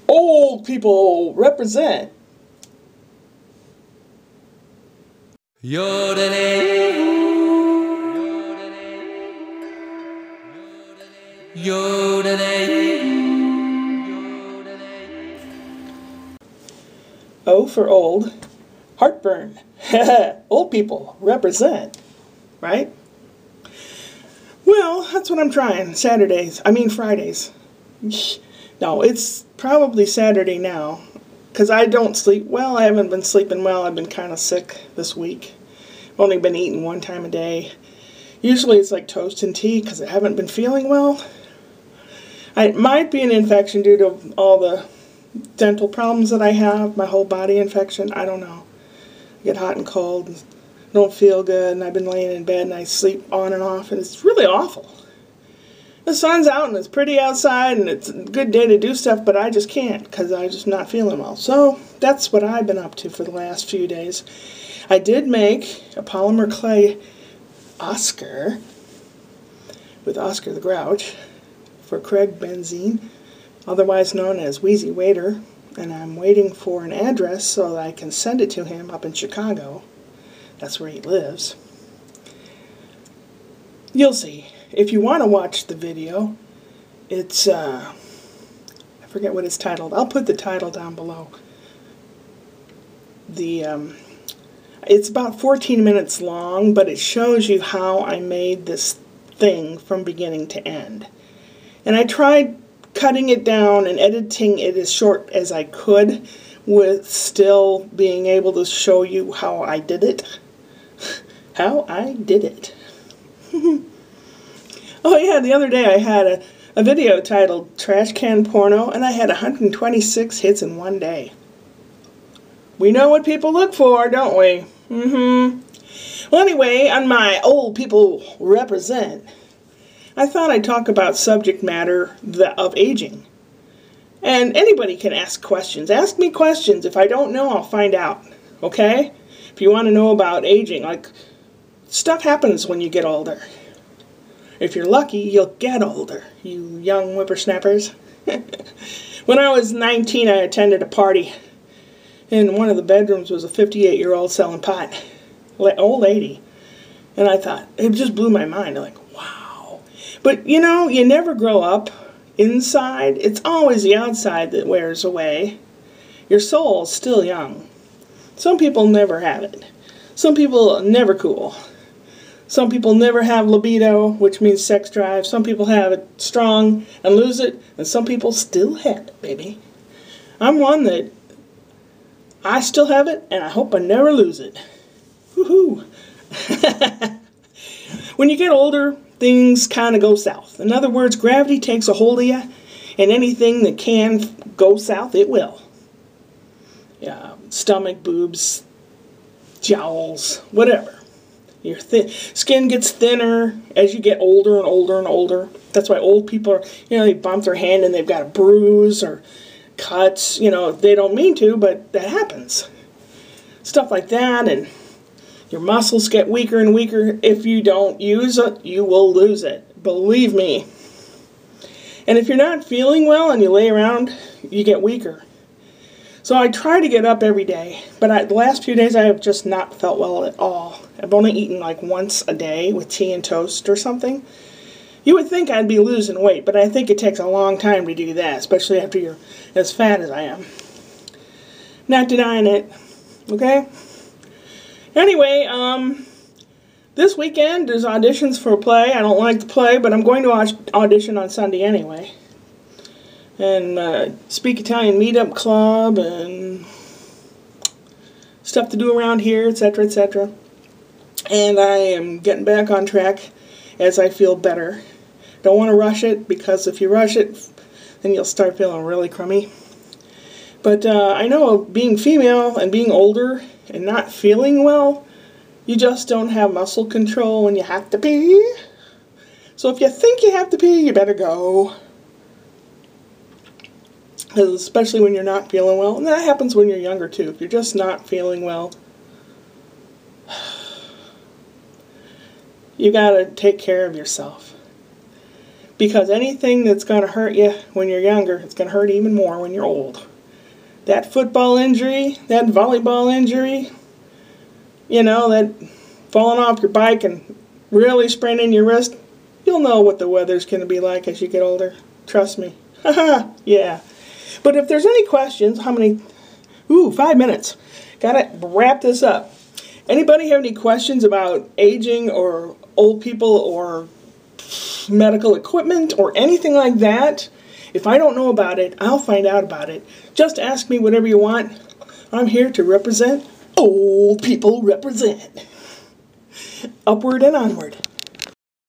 Old people represent. O for old. Heartburn. Old people represent. Right? Well, that's what I'm trying. Fridays. No, it's probably Saturday now. Because I don't sleep well. I haven't been sleeping well. I've been kind of sick this week. I've only been eating one time a day. Usually it's like toast and tea because I haven't been feeling well. It might be an infection due to all the dental problems that I have. My whole body infection. I don't know. I get hot and cold and don't feel good. And I've been laying in bed and I sleep on and off. And it's really awful. The sun's out and it's pretty outside and it's a good day to do stuff, but I just can't because I'm just not feeling well. So that's what I've been up to for the last few days. I did make a polymer clay Oscar with Oscar the Grouch for Craig Benzine, otherwise known as Wheezy Waiter, and I'm waiting for an address so that I can send it to him up in Chicago. That's where he lives. You'll see. If you want to watch the video, it's, I forget what it's titled. I'll put the title down below. It's about 14 minutes long, but it shows you how I made this thing from beginning to end. And I tried cutting it down and editing it as short as I could, with still being able to show you how I did it. How I did it. Oh yeah, the other day I had a video titled Trash Can Porno, and I had 126 hits in one day. We know what people look for, don't we? Well, anyway, on my Old People Represent, I thought I'd talk about subject matter of aging. And anybody can ask questions. Ask me questions. If I don't know, I'll find out. Okay? If you want to know about aging, like, stuff happens when you get older. If you're lucky, you'll get older, you young whippersnappers. When I was 19, I attended a party. In one of the bedrooms was a 58-year-old selling pot. Old lady. And I thought, it just blew my mind. I'm like, wow. But, you know, you never grow up inside. It's always the outside that wears away. Your soul's still young. Some people never have it. Some people are never cool. Some people never have libido, which means sex drive. Some people have it strong and lose it, and some people still have it, baby. I'm one that I still have it, and I hope I never lose it. Woohoo! When you get older, things kind of go south. In other words, gravity takes a hold of you, and anything that can go south, it will. Yeah, stomach, boobs, jowls, whatever. Your skin gets thinner as you get older and older and older. That's why old people are, you know, they bump their hand and they've got a bruise or cuts. You know, they don't mean to, but that happens. Stuff like that, and your muscles get weaker and weaker. If you don't use it, you will lose it. Believe me. And if you're not feeling well and you lay around, you get weaker. So I try to get up every day, but the last few days I have just not felt well at all. I've only eaten like once a day with tea and toast or something. You would think I'd be losing weight, but I think it takes a long time to do that, especially after you're as fat as I am. Not denying it, okay? Anyway, this weekend there's auditions for a play. I don't like the play, but I'm going to audition on Sunday anyway. And Speak Italian Meetup Club and stuff to do around here, etc., etc. And I am getting back on track as I feel better. Don't want to rush it, because if you rush it, then you'll start feeling really crummy. But I know being female and being older and not feeling well, you just don't have muscle control when you have to pee. So if you think you have to pee, you better go. Especially when you're not feeling well. And that happens when you're younger too. If you're just not feeling well, you gotta take care of yourself. Because anything that's going to hurt you when you're younger, it's going to hurt even more when you're old. That football injury, that volleyball injury, you know, that falling off your bike and really spraining your wrist, you'll know what the weather's going to be like as you get older. Trust me. Yeah. But if there's any questions, how many? 5 minutes. Gotta wrap this up. Anybody have any questions about aging or old people or medical equipment or anything like that? If I don't know about it, I'll find out about it. Just ask me whatever you want. I'm here to represent. Old people represent. Upward and onward.